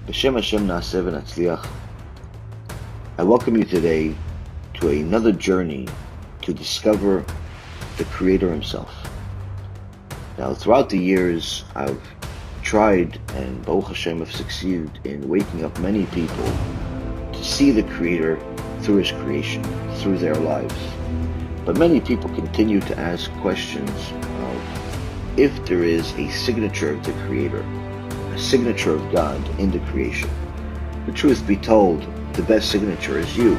B'Shem Hashem Na'aseh v'Natzliach. I welcome you today to another journey to discover the Creator Himself. Now, throughout the years, I've tried, and Baruch HaShem have succeeded in waking up many people to see the Creator through His creation, through their lives. But many people continue to ask questions of if there is a signature of the Creator, a signature of God in the creation. The truth be told, the best signature is you.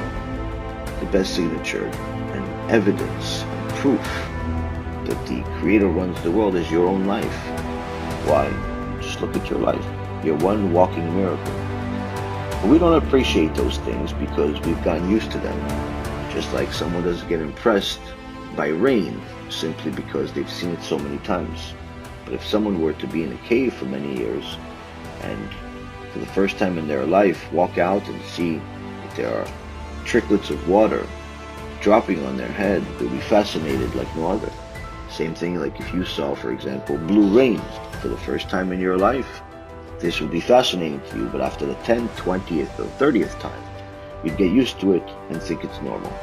The best signature and evidence and proof that the Creator runs the world is your own life. Why? Just look at your life. You're one walking miracle. But we don't appreciate those things because we've gotten used to them. Just like someone doesn't get impressed by rain simply because they've seen it so many times. But if someone were to be in a cave for many years and for the first time in their life walk out and see that there are tricklets of water dropping on their head, they'll be fascinated like no other. Same thing like if you saw, for example, blue rain for the first time in your life. This would be fascinating to you, but after the 10th, 20th, or 30th time, you'd get used to it and think it's normal.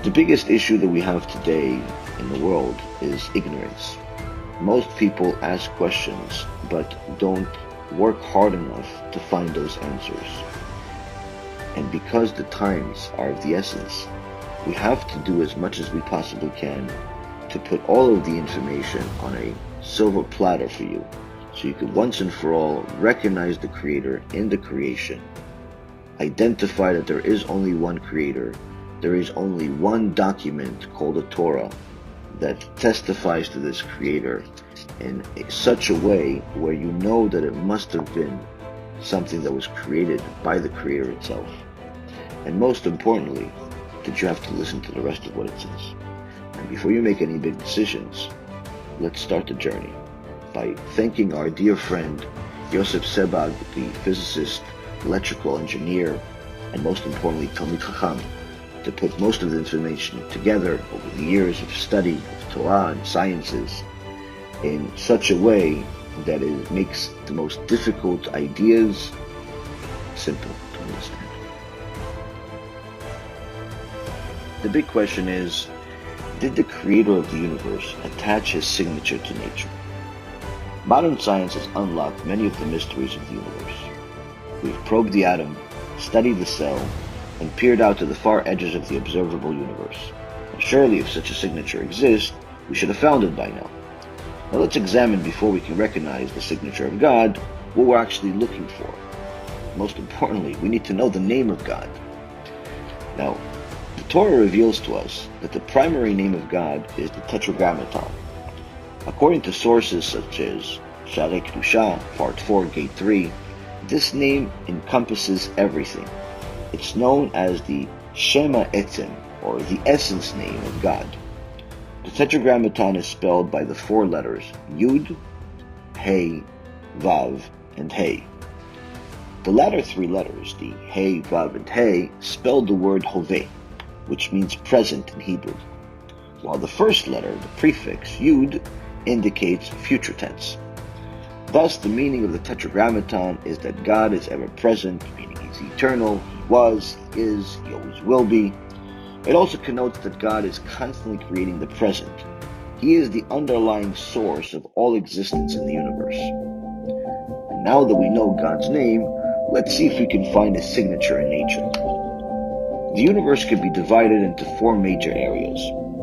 The biggest issue that we have today in the world is ignorance. Most people ask questions, but don't work hard enough to find those answers. And because the times are of the essence, we have to do as much as we possibly can to put all of the information on a silver platter for you, so you can once and for all recognize the Creator in the creation, identify that there is only one Creator, there is only one document called the Torah that testifies to this Creator in such a way where you know that it must have been something that was created by the Creator itself. And most importantly, that you have to listen to the rest of what it says. And before you make any big decisions, let's start the journey by thanking our dear friend Yosef Sebag, the physicist, electrical engineer, and most importantly Talmid Jajam, to put most of the information together over the years of study of Torah and sciences in such a way that it makes the most difficult ideas simple to understand. The big question is, did the Creator of the universe attach His signature to nature? Modern science has unlocked many of the mysteries of the universe. We've probed the atom, studied the cell, and peered out to the far edges of the observable universe. And surely if such a signature exists, we should have found it by now. Now let's examine, before we can recognize the signature of God, what we're actually looking for. Most importantly, we need to know the name of God. Now, the Torah reveals to us that the primary name of God is the Tetragrammaton. According to sources such as Sharei Kedusha, Part 4, Gate 3, this name encompasses everything. It's known as the Shema Etzem, or the essence name of God. The Tetragrammaton is spelled by the four letters Yud, Hey, Vav, and Hey. The latter three letters, the Hey, Vav, and Hey, spell the word Hoveh, which means present in Hebrew, while the first letter, the prefix Yud, indicates future tense. Thus, the meaning of the Tetragrammaton is that God is ever present, meaning He's eternal, He was, He is, He always will be. It also connotes that God is constantly creating the present. He is the underlying source of all existence in the universe. And now that we know God's name, let's see if we can find His signature in nature. The universe can be divided into four major areas.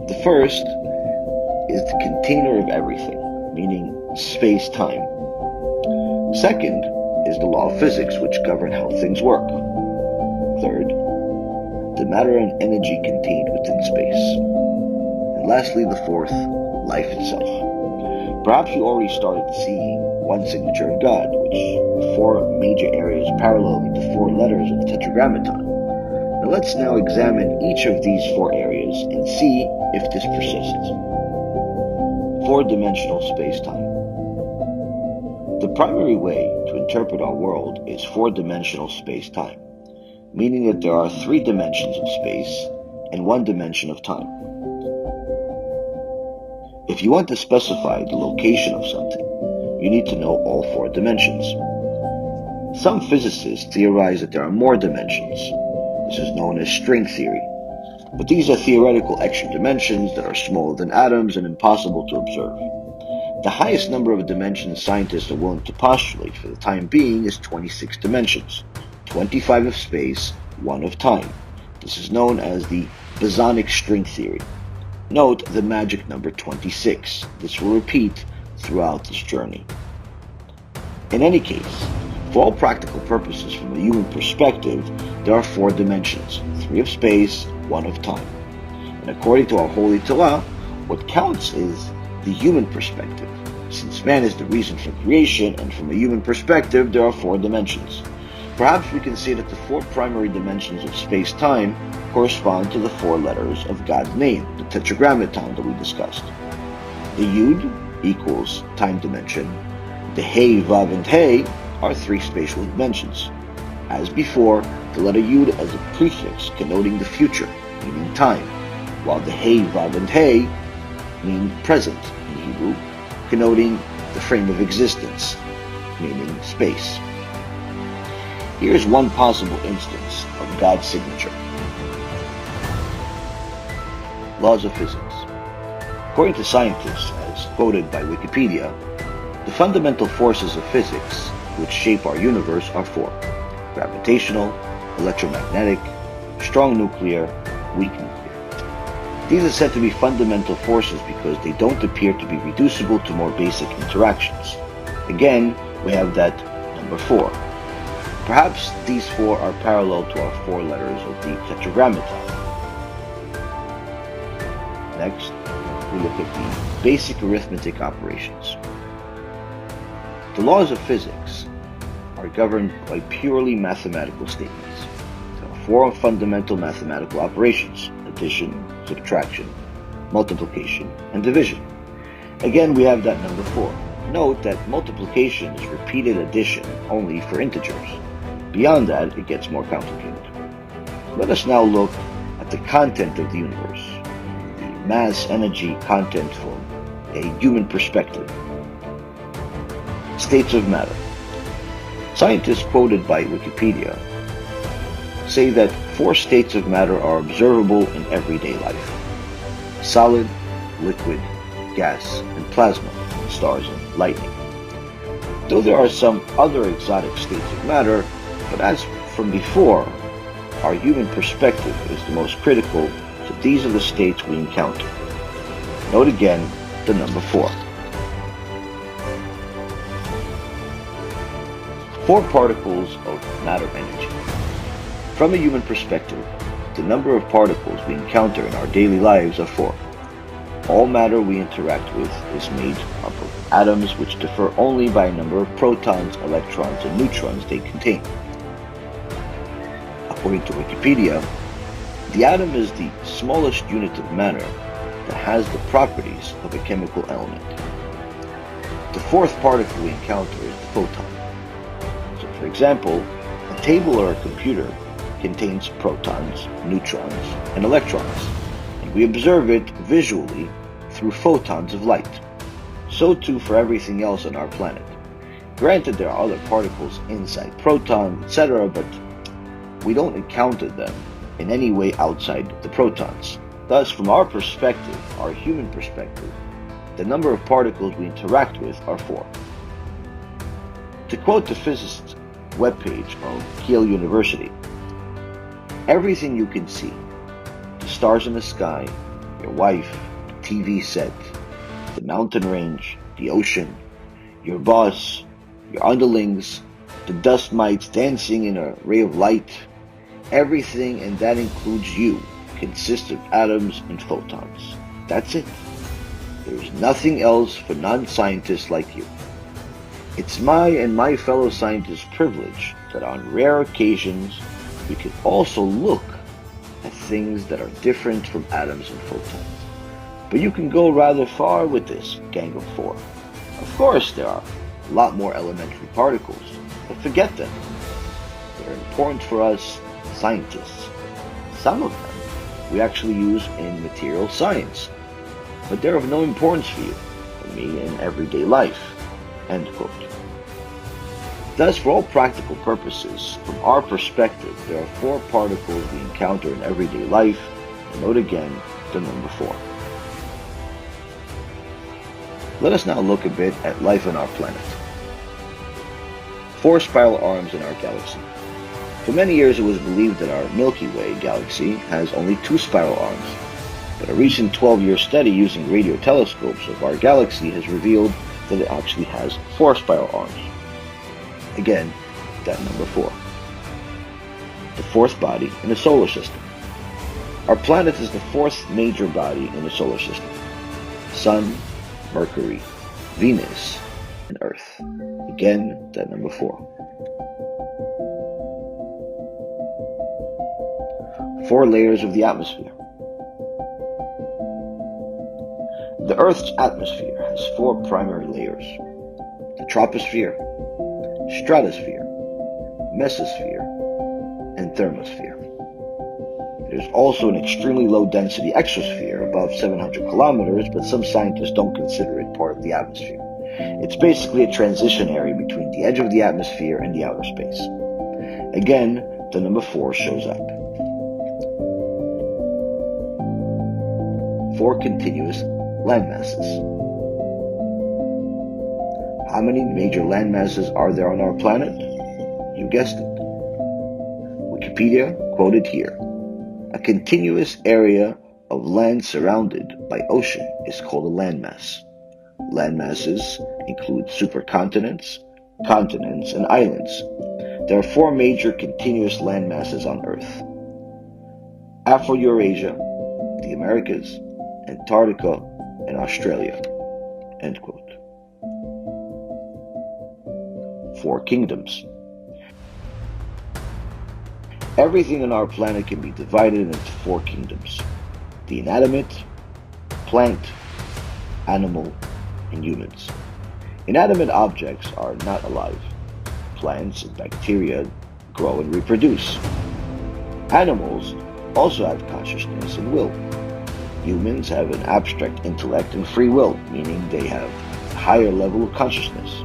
The first is the container of everything, meaning space-time. Second is the law of physics, which govern how things work. Third, the matter and energy contained within space. And lastly, the fourth, life itself. Perhaps you already started seeing one signature of God, which four major areas paralleling the four letters of the Tetragrammaton. Now let's now examine each of these four areas and see if this persists. Four-dimensional space-time. The primary way to interpret our world is four-dimensional space-time, meaning that there are three dimensions of space and one dimension of time. If you want to specify the location of something, you need to know all four dimensions. Some physicists theorize that there are more dimensions. This is known as string theory. But these are theoretical extra dimensions that are smaller than atoms and impossible to observe. The highest number of dimensions scientists are willing to postulate for the time being is 26 dimensions, 25 of space, 1 of time. This is known as the bosonic string theory. Note the magic number 26. This will repeat throughout this journey. In any case, for all practical purposes from a human perspective, there are 4 dimensions, 3 of space, 1 of time. And according to our Holy Torah, what counts is the human perspective. Since man is the reason for creation, and from a human perspective, there are 4 dimensions. Perhaps we can say that the 4 primary dimensions of space-time correspond to the 4 letters of God's name, the tetragrammaton that we discussed. The Yud equals time dimension. The Hey, Vav, and Hey are 3 spatial dimensions. As before, the letter Yud as a prefix connoting the future, meaning time, while the Hey, Vav, and Hey mean present in Hebrew, connoting the frame of existence, meaning space. Here's one possible instance of God's signature. Laws of physics. According to scientists, as quoted by Wikipedia, the fundamental forces of physics which shape our universe are 4: gravitational, electromagnetic, strong nuclear, weak nuclear. These are said to be fundamental forces because they don't appear to be reducible to more basic interactions. Again, we have that number 4. Perhaps these 4 are parallel to our 4 letters of the tetragrammaton. Next, we look at the basic arithmetic operations. The laws of physics are governed by purely mathematical statements. There are 4 fundamental mathematical operations: addition, subtraction, multiplication, and division. Again, we have that number 4. Note that multiplication is repeated addition only for integers. Beyond that, it gets more complicated. Let us now look at the content of the universe, the mass energy content from a human perspective. States of matter. Scientists quoted by Wikipedia say that 4 states of matter are observable in everyday life: solid, liquid, gas, and plasma, stars and lightning. Though there are some other exotic states of matter, but as from before, our human perspective is the most critical, so these are the states we encounter. Note again the number 4. 4 particles of matter energy. From a human perspective, the number of particles we encounter in our daily lives are 4. All matter we interact with is made up of atoms which differ only by a number of protons, electrons, and neutrons they contain. According to Wikipedia, the atom is the smallest unit of matter that has the properties of a chemical element. The 4th particle we encounter is the photon. So, for example, a table or a computer contains protons, neutrons, and electrons, and we observe it visually through photons of light. So too for everything else on our planet. Granted, there are other particles inside protons, etc., but we don't encounter them in any way outside the protons. Thus, from our perspective, our human perspective, the number of particles we interact with are 4. To quote the physicist's webpage of Yale University, everything you can see, the stars in the sky, your wife, the TV set, the mountain range, the ocean, your boss, your underlings, the dust mites dancing in a ray of light, everything, and that includes you, consists of atoms and photons. That's it. There is nothing else for non-scientists like you. It's my and my fellow scientists' privilege that on rare occasions we can also look at things that are different from atoms and photons. But you can go rather far with this gang of 4. Of course, there are a lot more elementary particles, but forget them. They're important for us scientists. Some of them we actually use in material science, but they're of no importance for you, for me, in everyday life. End quote. Thus, for all practical purposes, from our perspective, there are 4 particles we encounter in everyday life, and note again the number 4. Let us now look a bit at life on our planet. 4 spiral arms in our galaxy. For many years it was believed that our Milky Way galaxy has only 2 spiral arms, but a recent 12-year study using radio telescopes of our galaxy has revealed that it actually has 4 spiral arms. Again, that number 4. The 4th body in the solar system. Our planet is the 4th major body in the solar system. Sun, Mercury, Venus, and Earth. Again, that number 4. 4 layers of the atmosphere. The Earth's atmosphere has 4 primary layers: the troposphere, stratosphere, mesosphere, and thermosphere. There's also an extremely low-density exosphere above 700 kilometers, but some scientists don't consider it part of the atmosphere. It's basically a transition area between the edge of the atmosphere and the outer space. Again, the number 4 shows up. 4 continuous landmasses. How many major landmasses are there on our planet? You guessed it. Wikipedia quoted here: a continuous area of land surrounded by ocean is called a landmass. Landmasses include supercontinents, continents, and islands. There are 4 major continuous landmasses on Earth: Afro-Eurasia, the Americas, Antarctica, and Australia. End quote. 4 kingdoms. Everything on our planet can be divided into 4 kingdoms: the inanimate, plant, animal, and humans. Inanimate objects are not alive. Plants and bacteria grow and reproduce. Animals also have consciousness and will. Humans have an abstract intellect and free will, meaning they have a higher level of consciousness.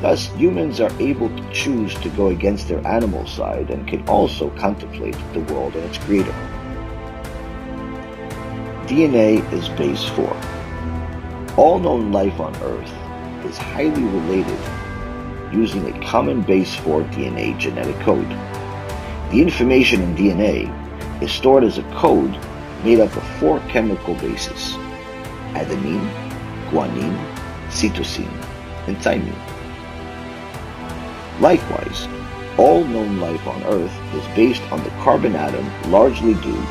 Thus, humans are able to choose to go against their animal side and can also contemplate the world and its creator. DNA is base 4. All known life on Earth is highly related using a common base 4 DNA genetic code. The information in DNA is stored as a code made up of 4 chemical bases: adenine, guanine, cytosine, and thymine. Likewise, all known life on Earth is based on the carbon atom, largely due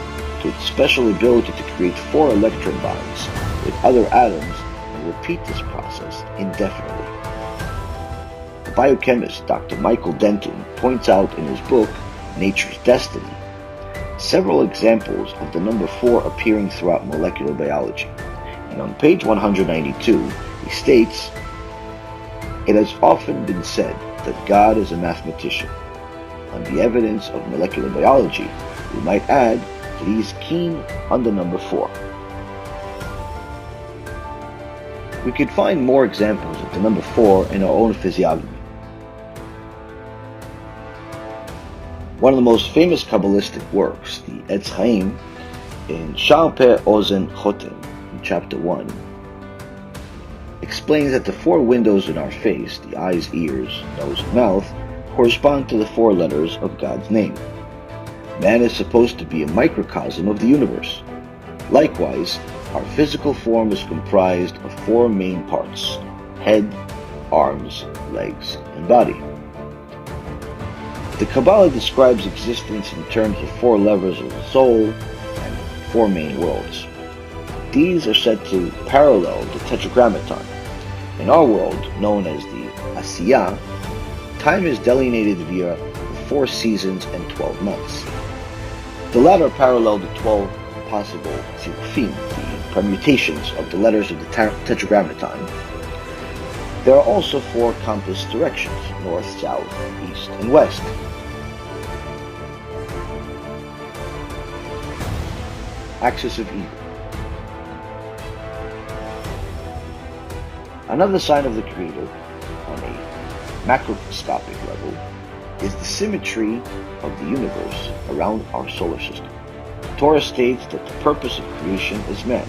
to its special ability to create 4 electron bonds with other atoms and repeat this process indefinitely. The biochemist Dr. Michael Denton points out in his book, Nature's Destiny, several examples of the number 4 appearing throughout molecular biology. And on page 192, he states, "It has often been said that God is a mathematician. On the evidence of molecular biology, we might add that he is keen on the number 4. We could find more examples of the number 4 in our own physiognomy. One of the most famous Kabbalistic works, the Etz Chaim, in Sha'ar Peh Ozen Chotem, in chapter 1, explains that the 4 windows in our face, the eyes, ears, nose, and mouth, correspond to the 4 letters of God's name. Man is supposed to be a microcosm of the universe. Likewise, our physical form is comprised of 4 main parts: head, arms, legs, and body. The Kabbalah describes existence in terms of 4 levels of the soul and 4 main worlds. These are said to parallel the Tetragrammaton. In our world, known as the Asiyah, time is delineated via the 4 seasons and 12 months. The latter parallel the 12 possible tzilufim, the permutations of the letters of the Tetragrammaton. There are also 4 compass directions: north, south, east, and west. Axis of evil. Another sign of the Creator, on a macroscopic level is the symmetry of the universe around our solar system. The Torah states that the purpose of creation is man.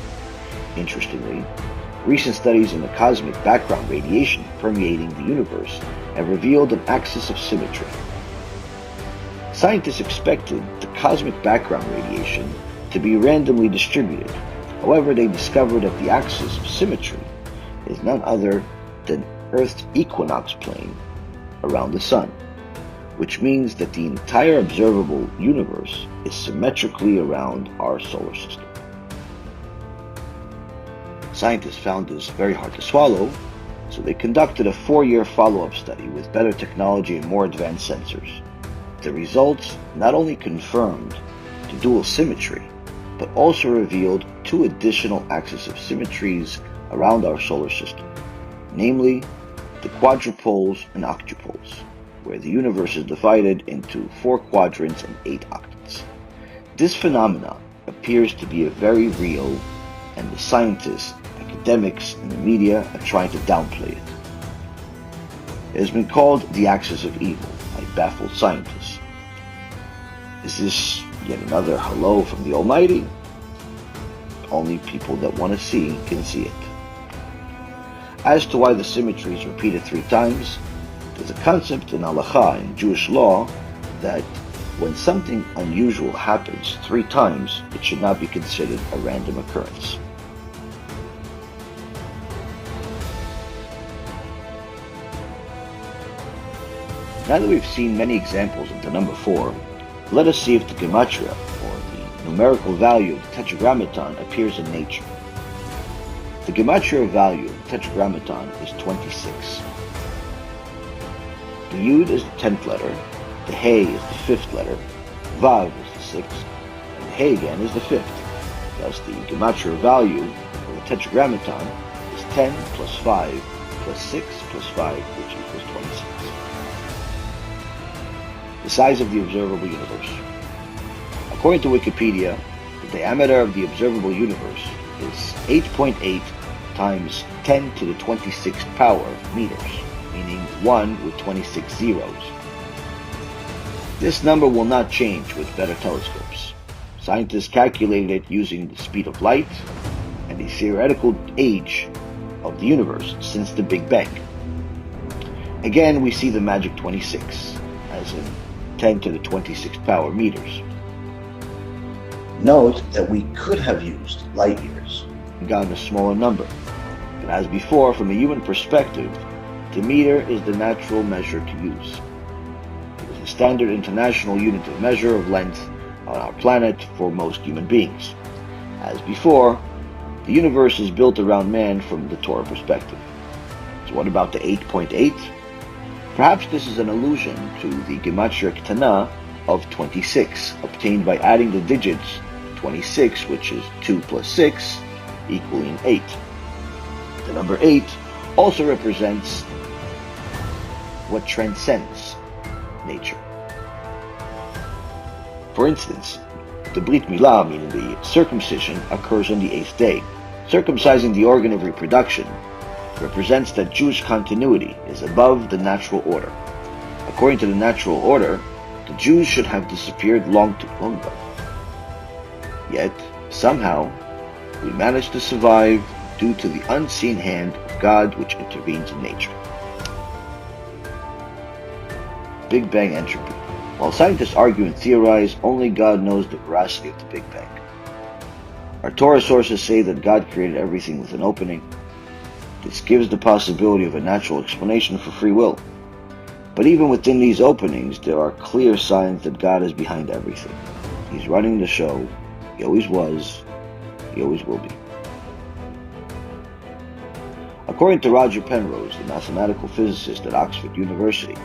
Interestingly, recent studies in the cosmic background radiation permeating the universe have revealed an axis of symmetry. Scientists expected the cosmic background radiation to be randomly distributed. However, they discovered that the axis of symmetry is none other than Earth's equinox plane around the Sun, which means that the entire observable universe is symmetrically around our solar system. Scientists found this very hard to swallow, so they conducted a 4-year follow-up study with better technology and more advanced sensors. The results not only confirmed the dual symmetry, but also revealed 2 additional axes of symmetries around our solar system, namely the quadrupoles and octupoles, where the universe is divided into 4 quadrants and 8 octants. This phenomenon appears to be very real, and the scientists, academics, and the media are trying to downplay it. It has been called the axis of evil by baffled scientists. Is this yet another hello from the Almighty? Only people that want to see can see it. As to why the symmetry is repeated 3 times, there's a concept in halakha, in Jewish law, that when something unusual happens 3 times, it should not be considered a random occurrence. Now that we've seen many examples of the number 4, let us see if the gematria, or the numerical value of the tetragrammaton, appears in nature. The gematria value of the tetragrammaton is 26. The Yud is the 10th letter, the Hey is the 5th letter, Vav is the 6th, and the Hey again is the 5th. Thus the gematria value of the tetragrammaton is 10 plus 5 plus 6 plus 5, which equals 26. The size of the observable universe. According to Wikipedia, the diameter of the observable universe is 8.8 times 10 to the 26th power meters, meaning 1 with 26 zeros. This number will not change with better telescopes. Scientists calculated it using the speed of light and the theoretical age of the universe since the Big Bang. Again, we see the magic 26, as in 10 to the 26th power meters. Note that we could have used light years and gotten a smaller number. But as before, from a human perspective, the meter is the natural measure to use. It is the standard international unit of measure of length on our planet for most human beings. As before, the universe is built around man from the Torah perspective. So what about the 8.8? Perhaps this is an allusion to the gematria ketana of 26, obtained by adding the digits 26, which is 2 plus 6, equaling 8. The number 8 also represents what transcends nature. For instance, the Brit Milah, meaning the circumcision, occurs on the 8th day. Circumcising the organ of reproduction represents that Jewish continuity is above the natural order. According to the natural order, the Jews should have disappeared long ago. Yet, somehow, we managed to survive due to the unseen hand of God which intervenes in nature. Big Bang Entropy. While scientists argue and theorize, only God knows the veracity of the Big Bang. Our Torah sources say that God created everything with an opening. This gives the possibility of a natural explanation for free will. But even within these openings, there are clear signs that God is behind everything. He's running the show. He always was. He always will be. According to Roger Penrose, the mathematical physicist at Oxford University,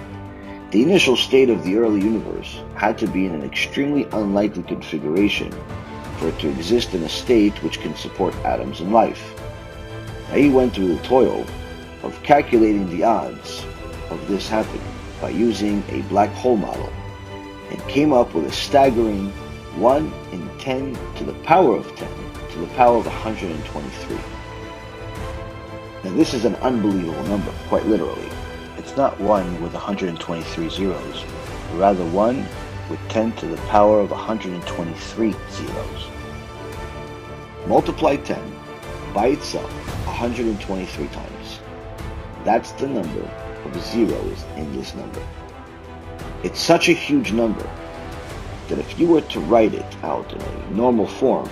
the initial state of the early universe had to be in an extremely unlikely configuration for it to exist in a state which can support atoms and life. Now, he went through the toil of calculating the odds of this happening by using a black hole model and came up with a staggering 1 in 10 to the power of 10 to the power of 123. Now, this is an unbelievable number, quite literally. It's not 1 with 123 zeros, but rather 1 with 10 to the power of 123 zeros. Multiply 10 by itself 123 times. That's the number of zeros in this number. It's such a huge number that if you were to write it out in a normal form,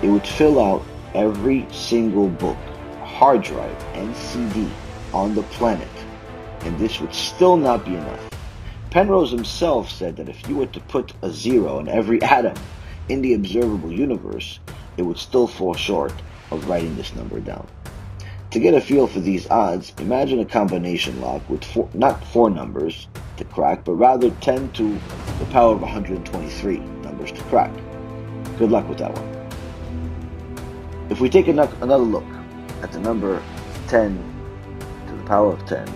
it would fill out every single book, hard drive, and CD on the planet, and this would still not be enough. Penrose himself said that if you were to put a zero in every atom in the observable universe, it would still fall short of writing this number down. To get a feel for these odds, imagine a combination lock with not 4 numbers to crack, but rather 10 to the power of 123 numbers to crack. Good luck with that one. If we take another look at the number 10 to the power of 10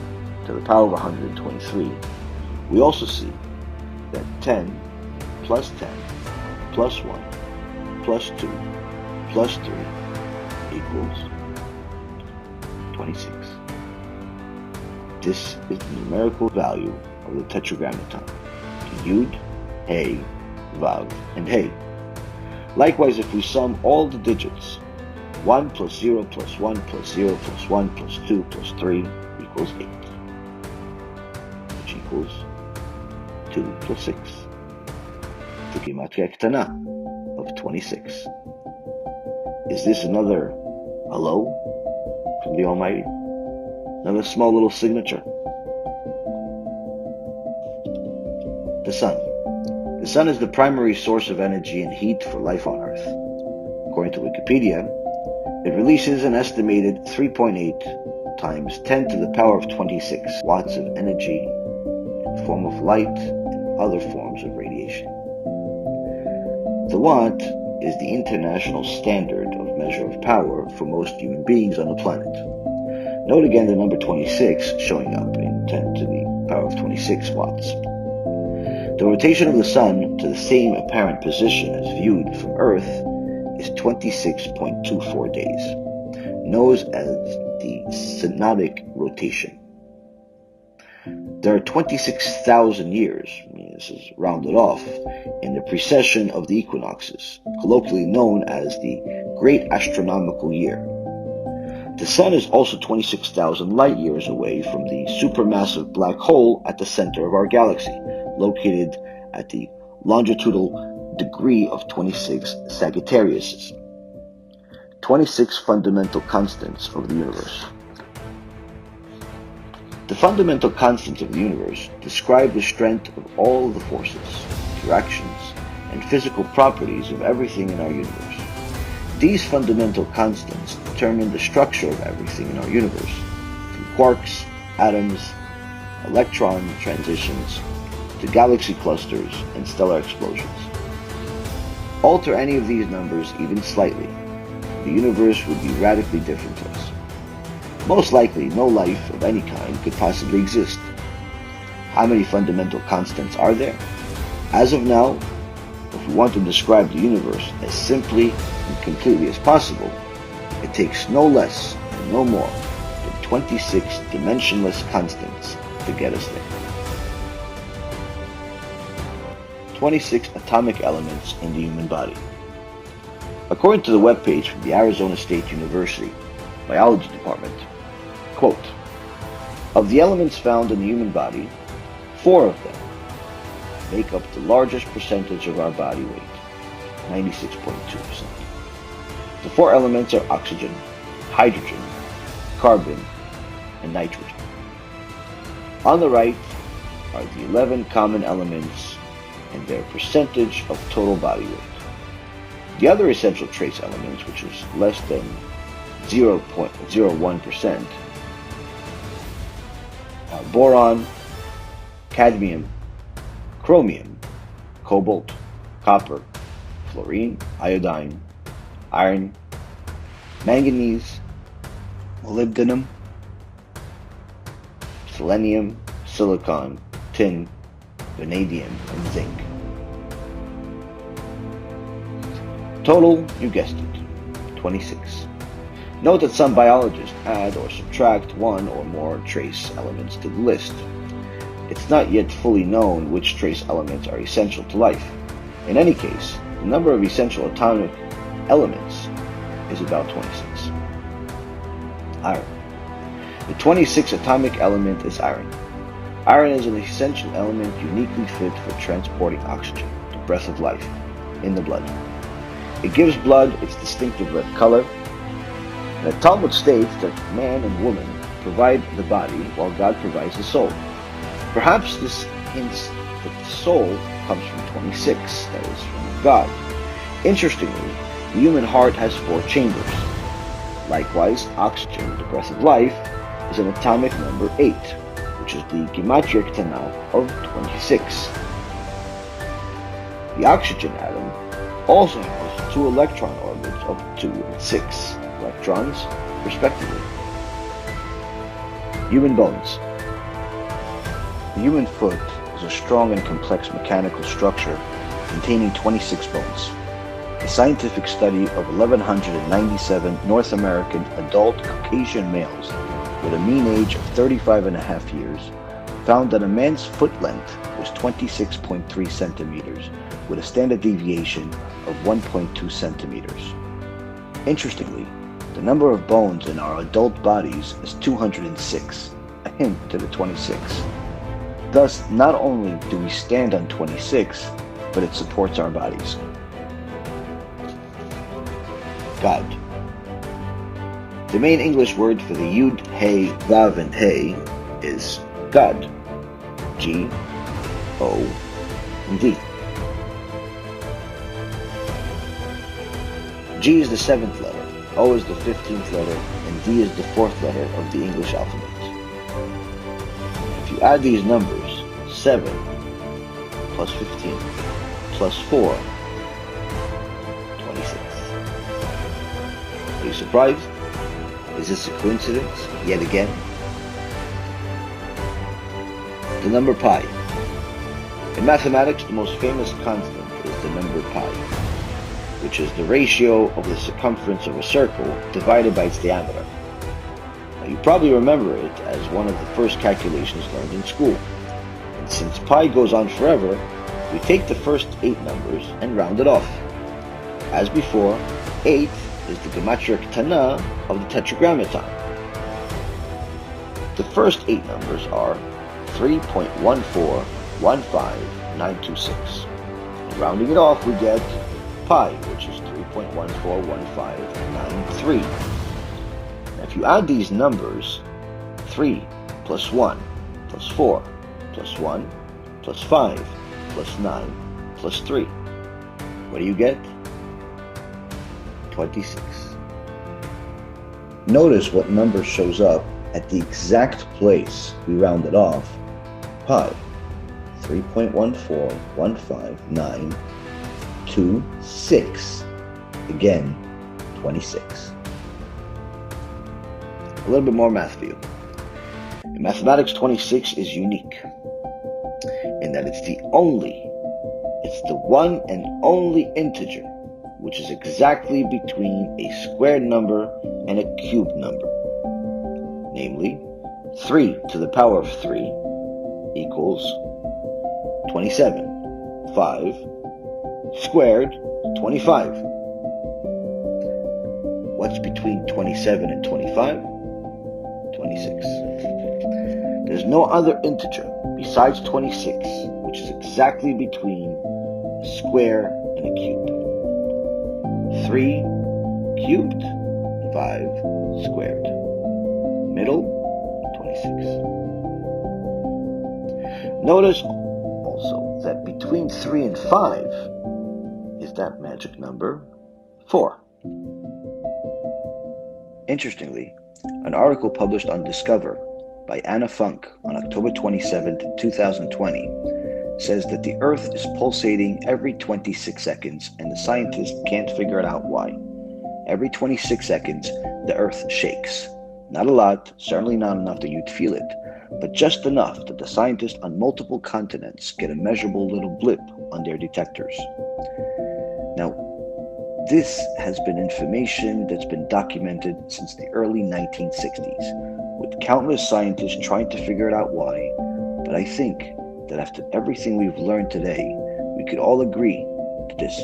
to the power of 123, we also see that 10 plus 10 plus 1 plus 2 plus 3 equals 26. This is the numerical value of the tetragrammaton: Yud, Hey, Vav, and Hey. Likewise, if we sum all the digits, 1 plus 0 plus 1 plus 0 plus 1 plus 2 plus 3 equals 8, which equals 2 plus 6, the gematria ketana of 26. Is this another hello from the Almighty? Another small little signature? The sun. The sun is the primary source of energy and heat for life on Earth. According to Wikipedia, it releases an estimated 3.8 times 10 to the power of 26 watts of energy in the form of light and other forms of radiation. The watt is the international standard of measure of power for most human beings on the planet. Note again the number 26 showing up in 10 to the power of 26 watts. The rotation of the sun to the same apparent position as viewed from Earth is 26.24 days, known as the synodic rotation. There are 26,000 years, this is rounded off, in the precession of the equinoxes, colloquially known as the Great Astronomical Year. The sun is also 26,000 light years away from the supermassive black hole at the center of our galaxy, located at the longitudinal degree of 26 Sagittarius. 26 fundamental constants of the universe. The fundamental constants of the universe describe the strength of all of the forces, interactions, and physical properties of everything in our universe. These fundamental constants determine the structure of everything in our universe, from quarks, atoms, electron transitions, to galaxy clusters and stellar explosions. Alter any of these numbers even slightly, the universe would be radically different to us. Most likely, no life of any kind could possibly exist. How many fundamental constants are there? As of now, if we want to describe the universe as simply and completely as possible, it takes no less and no more than 26 dimensionless constants to get us there. 26 atomic elements in the human body. According to the webpage from the Arizona State University Biology Department, quote, of the elements found in the human body, 4 of them make up the largest percentage of our body weight, 96.2%. The 4 elements are oxygen, hydrogen, carbon, and nitrogen. On the right are the 11 common elements and their percentage of total body weight. The other essential trace elements, which is less than 0.01%, are boron, cadmium, chromium, cobalt, copper, fluorine, iodine, iron, manganese, molybdenum, selenium, silicon, tin, vanadium, and zinc. Total, you guessed it, 26. Note that some biologists add or subtract one or more trace elements to the list. It's not yet fully known which trace elements are essential to life. In any case, the number of essential atomic elements is about 26. Iron. The 26th atomic element is iron. Iron is an essential element uniquely fit for transporting oxygen, the breath of life, in the blood. It gives blood its distinctive red color. The Talmud states that man and woman provide the body while God provides the soul. Perhaps this hints that the soul comes from 26, that is, from God. Interestingly, the human heart has 4 chambers. Likewise, oxygen, the breath of life, is an atomic number 8, which is the gematria ketana of 26. The oxygen atom also has 2 electron orbits of 2 and 6 electrons, respectively. Human bones. The human foot is a strong and complex mechanical structure containing 26 bones. A scientific study of 1,197 North American adult Caucasian males with a mean age of 35.5 years found that a man's foot length was 26.3 centimeters with a standard deviation of 1.2 centimeters. Interestingly, the number of bones in our adult bodies is 206, a hint to the 26. Thus, not only do we stand on 26, but it supports our bodies. God. The main English word for the Yud, Hey, Vav, and Hey is God. G, O, and D. G is the 7th letter, O is the 15th letter, and D is the 4th letter of the English alphabet. If you add these numbers, 7 plus 15 plus 4, 26. Are you surprised? Is this a coincidence yet again? The number pi. In mathematics, the most famous constant is the number pi, which is the ratio of the circumference of a circle divided by its diameter. Now, you probably remember it as one of the first calculations learned in school. And since pi goes on forever, we take the first 8 numbers and round it off. As before, 8 is the gematria ketana of the tetragrammaton. The first 8 numbers are 3.1415926. And rounding it off, we get pi, which is 3.141593. Now, if you add these numbers, 3 plus 1 plus 4 plus 1 plus 5 plus 9 plus 3, what do you get? 26. Notice what number shows up at the exact place we rounded off, pi, 3.1415926. Again, 26. A little bit more math for you. In mathematics, 26 is unique in that it's the one and only integer which is exactly between a squared number and a cubed number. Namely, 3 to the power of 3 equals 27. 5 squared, 25. What's between 27 and 25? 26. There's no other integer besides 26, which is exactly between a square and a cube. 3 cubed, 5 squared. Middle, 26. Notice also that between 3 and 5 is that magic number 4. Interestingly, an article published on Discover by Anna Funk on October 27, 2020, says that the Earth is pulsating every 26 seconds and the scientists can't figure out why. Every 26 seconds, the Earth shakes. Not a lot, certainly not enough that you'd feel it, but just enough that the scientists on multiple continents get a measurable little blip on their detectors. Now, This has been information that's been documented since the early 1960s, with countless scientists trying to figure it out why, but I think that after everything we've learned today, we could all agree that this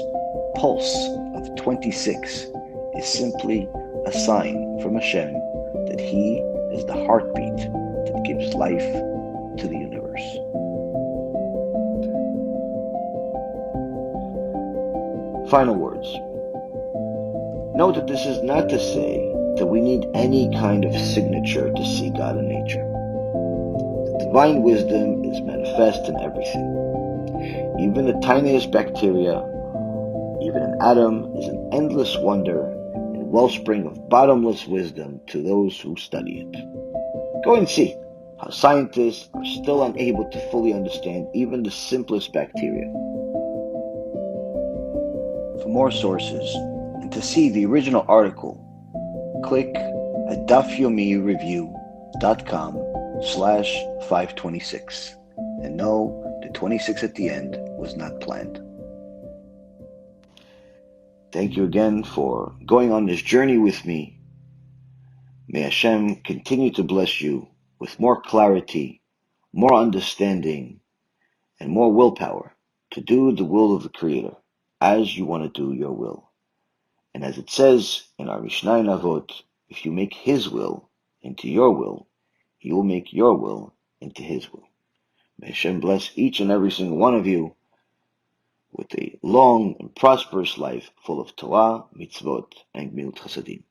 pulse of 26 is simply a sign from Hashem that He is the heartbeat that gives life to the universe. Final words. Note that this is not to say that we need any kind of signature to see God in nature. The divine wisdom is manifest in everything. Even the tiniest bacteria, even an atom, is an endless wonder and wellspring of bottomless wisdom to those who study it. Go and see how scientists are still unable to fully understand even the simplest bacteria. For more sources, and to see the original article, click at dafyomireview.com/526 and know the 26 at the end was not planned. Thank you again for going on this journey with me. May Hashem continue to bless you with more clarity, more understanding, and more willpower to do the will of the Creator as you want to do your will. And as it says in our Mishnah in Avot, if you make His will into your will, He will make your will into His will. May Hashem bless each and every single one of you with a long and prosperous life full of Torah, mitzvot, and gmilut chasadim.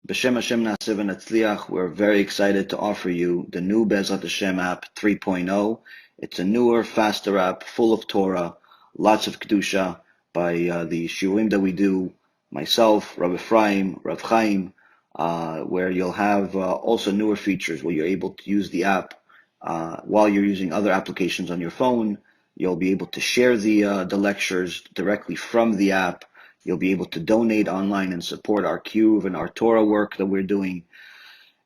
B'Shem Hashem Na'aseh v'Natzliach, we're very excited to offer you the new BeEzrat HaShem app 3.0. It's a newer, faster app full of Torah, lots of Kedusha by the shiurim that we do, myself, Rav Ephraim, Rav Chaim, where you'll have also newer features where you're able to use the app while you're using other applications on your phone. You'll be able to share the lectures directly from the app. You'll be able to donate online and support our Cube and our Torah work that we're doing.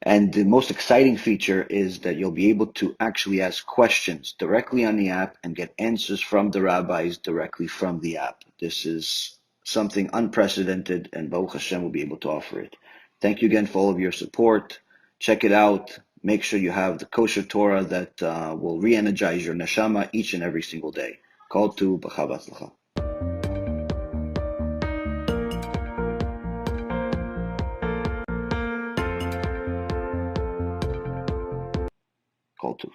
And the most exciting feature is that you'll be able to actually ask questions directly on the app and get answers from the rabbis directly from the app. This is something unprecedented, and Baruch HaShem will be able to offer it. Thank you again for all of your support. Check it out. Make sure you have the kosher Torah that will re-energize your neshama each and every single day. Kol tu b'chava atzlacha. Kol tuv.